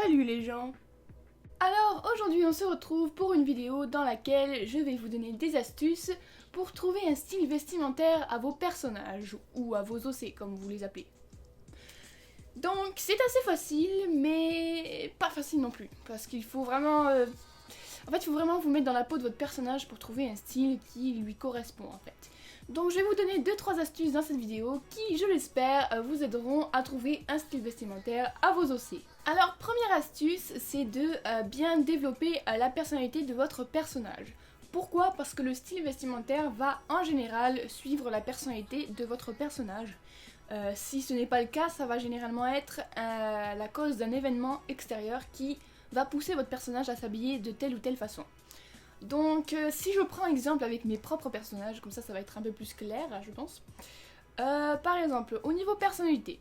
Salut les gens! Alors aujourd'hui on se retrouve pour une vidéo dans laquelle je vais vous donner des astuces pour trouver un style vestimentaire à vos personnages, ou à vos OC comme vous les appelez. Donc c'est assez facile mais pas facile non plus, parce qu'il faut vraiment... il faut vraiment vous mettre dans la peau de votre personnage pour trouver un style qui lui correspond en fait. Donc je vais vous donner 2-3 astuces dans cette vidéo qui, je l'espère, vous aideront à trouver un style vestimentaire à vos OC. Alors première astuce, c'est de bien développer la personnalité de votre personnage. Pourquoi? Parce que le style vestimentaire va en général suivre la personnalité de votre personnage. Si ce n'est pas le cas, ça va généralement être la cause d'un événement extérieur qui va pousser votre personnage à s'habiller de telle ou telle façon. Donc si je prends exemple avec mes propres personnages, comme ça va être un peu plus clair je pense. Par exemple au niveau personnalité,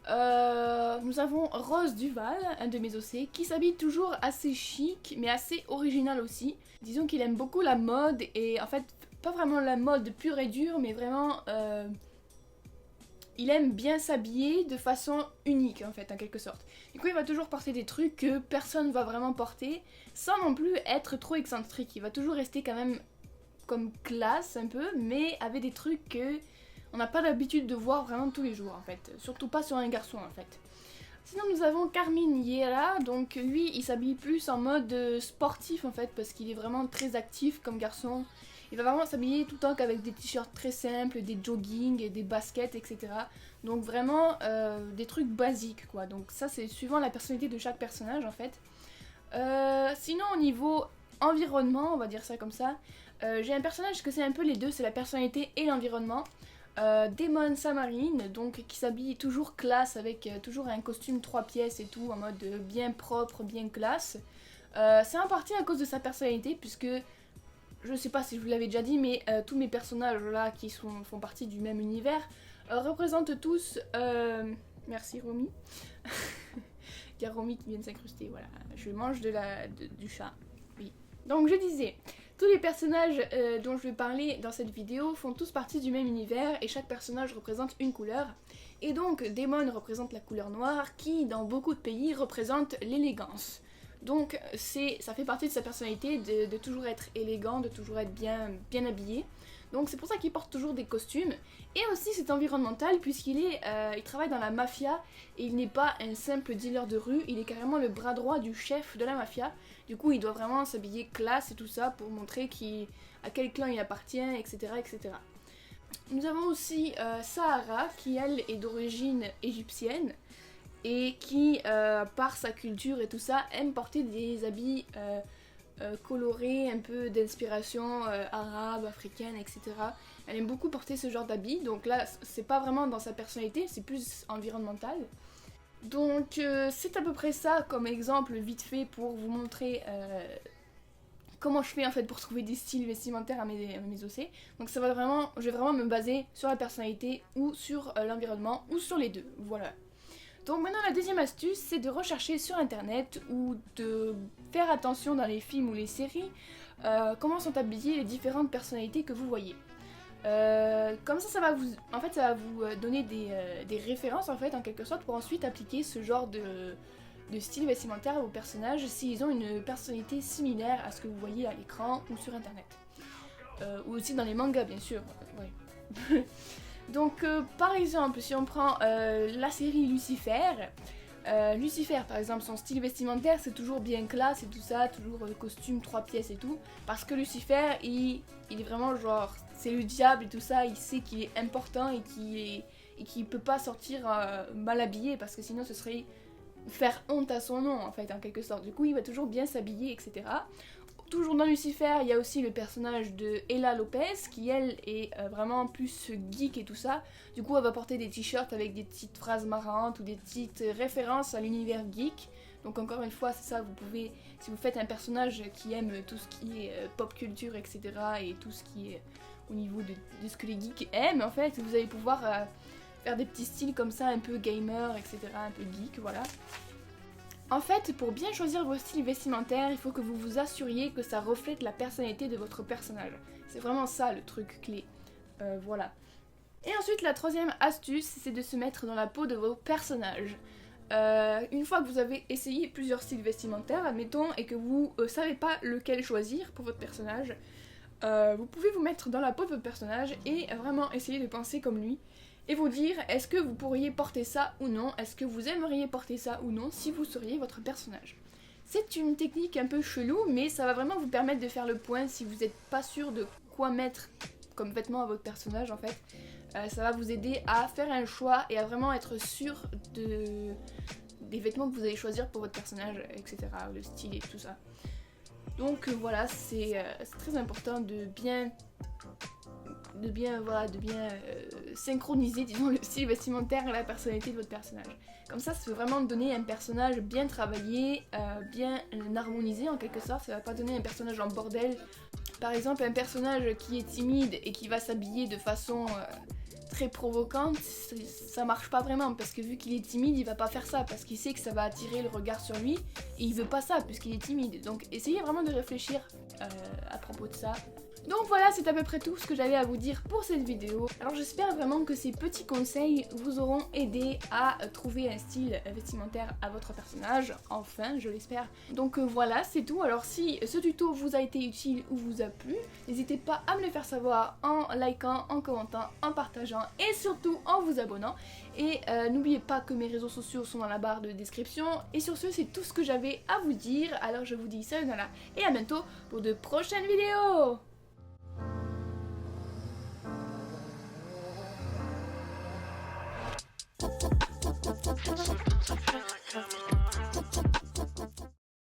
nous avons Rose Duval, un de mes OC, qui s'habille toujours assez chic mais assez original aussi. Disons qu'il aime beaucoup la mode et en fait pas vraiment la mode pure et dure mais vraiment il aime bien s'habiller de façon unique en fait, en quelque sorte. Du coup il va toujours porter des trucs que personne va vraiment porter, sans non plus être trop excentrique. Il va toujours rester quand même comme classe un peu, mais avec des trucs que on n'a pas l'habitude de voir vraiment tous les jours en fait. Surtout pas sur un garçon en fait. Sinon nous avons Carmine Hiera, donc lui il s'habille plus en mode sportif en fait, parce qu'il est vraiment très actif comme garçon. Il va vraiment s'habiller tout le temps qu'avec des t-shirts très simples, des jogging, des baskets, etc. Donc vraiment des trucs basiques quoi. Donc ça c'est suivant la personnalité de chaque personnage en fait. Sinon au niveau environnement, on va dire ça comme ça, j'ai un personnage que c'est un peu les deux, c'est la personnalité et l'environnement. Demon Samarine, donc qui s'habille toujours classe avec toujours un costume 3 pièces et tout, en mode bien propre, bien classe. C'est en partie à cause de sa personnalité, puisque je sais pas si je vous l'avais déjà dit, mais tous mes personnages là qui font partie du même univers représentent tous... Merci Romy. Il y a Romy qui vient de s'incruster, voilà. Je mange du chat. Oui. Donc je disais, tous les personnages dont je vais parler dans cette vidéo font tous partie du même univers et chaque personnage représente une couleur. Et donc Demon représente la couleur noire qui dans beaucoup de pays représente l'élégance. Donc ça fait partie de sa personnalité de toujours être élégant, de toujours être bien habillé. Donc c'est pour ça qu'il porte toujours des costumes. Et aussi c'est environnemental puisqu'il il travaille dans la mafia et il n'est pas un simple dealer de rue, il est carrément le bras droit du chef de la mafia. Du coup il doit vraiment s'habiller classe et tout ça pour montrer à quel clan il appartient, etc. etc. Nous avons aussi Sahara qui elle est d'origine égyptienne et qui, par sa culture et tout ça, aime porter des habits colorés, un peu d'inspiration arabe, africaine, etc. Elle aime beaucoup porter ce genre d'habits, donc là, c'est pas vraiment dans sa personnalité, c'est plus environnemental. Donc c'est à peu près ça comme exemple vite fait pour vous montrer comment je fais en fait pour trouver des styles vestimentaires à mes OC. Donc je vais vraiment me baser sur la personnalité ou sur l'environnement ou sur les deux, voilà. Donc maintenant la deuxième astuce c'est de rechercher sur internet ou de faire attention dans les films ou les séries comment sont habillées les différentes personnalités que vous voyez. Comme ça va vous donner des références en fait en quelque sorte pour ensuite appliquer ce genre de style vestimentaire à vos personnages s'ils ont une personnalité similaire à ce que vous voyez à l'écran ou sur internet. Ou aussi dans les mangas bien sûr, ouais. Donc par exemple si on prend la série Lucifer, Lucifer par exemple son style vestimentaire c'est toujours bien classe et tout ça, toujours costume 3 pièces et tout, parce que Lucifer il est vraiment genre c'est le diable et tout ça, il sait qu'il est important et qu'il peut pas sortir mal habillé parce que sinon ce serait faire honte à son nom en fait en quelque sorte. Du coup il va toujours bien s'habiller etc. Toujours dans Lucifer, il y a aussi le personnage de Ella Lopez qui elle est vraiment plus geek et tout ça. Du coup elle va porter des t-shirts avec des petites phrases marrantes ou des petites références à l'univers geek. Donc encore une fois c'est ça, vous pouvez, si vous faites un personnage qui aime tout ce qui est pop culture etc. et tout ce qui est au niveau de ce que les geeks aiment en fait, vous allez pouvoir faire des petits styles comme ça un peu gamer etc. un peu geek voilà. En fait, pour bien choisir vos styles vestimentaires, il faut que vous vous assuriez que ça reflète la personnalité de votre personnage. C'est vraiment ça le truc clé. Voilà. Et ensuite, la troisième astuce, c'est de se mettre dans la peau de vos personnages. une fois que vous avez essayé plusieurs styles vestimentaires, admettons, et que vous savez pas lequel choisir pour votre personnage, vous pouvez vous mettre dans la peau de votre personnage et vraiment essayer de penser comme lui et vous dire est-ce que vous pourriez porter ça ou non, est-ce que vous aimeriez porter ça ou non si vous seriez votre personnage. C'est une technique un peu chelou, mais ça va vraiment vous permettre de faire le point si vous n'êtes pas sûr de quoi mettre comme vêtement à votre personnage en fait. Ça va vous aider à faire un choix et à vraiment être sûr des vêtements que vous allez choisir pour votre personnage, etc. Le style et tout ça. Donc voilà, c'est très important de bien synchroniser, disons, le style vestimentaire et la personnalité de votre personnage. Comme ça peut vraiment donner un personnage bien travaillé, bien harmonisé en quelque sorte. Ça va pas donner un personnage en bordel. Par exemple, un personnage qui est timide et qui va s'habiller de façon très provocante, ça marche pas vraiment parce que vu qu'il est timide, il va pas faire ça parce qu'il sait que ça va attirer le regard sur lui et il veut pas ça puisqu'il est timide. Donc essayez vraiment de réfléchir à propos de ça. Donc voilà, c'est à peu près tout ce que j'avais à vous dire pour cette vidéo. Alors j'espère vraiment que ces petits conseils vous auront aidé à trouver un style vestimentaire à votre personnage, enfin je l'espère. Donc voilà, c'est tout. Alors si ce tuto vous a été utile ou vous a plu, n'hésitez pas à me le faire savoir en likant, en commentant, en partageant et surtout en vous abonnant. Et n'oubliez pas que mes réseaux sociaux sont dans la barre de description. Et sur ce, c'est tout ce que j'avais à vous dire. Alors je vous dis sayonara et à bientôt pour de prochaines vidéos.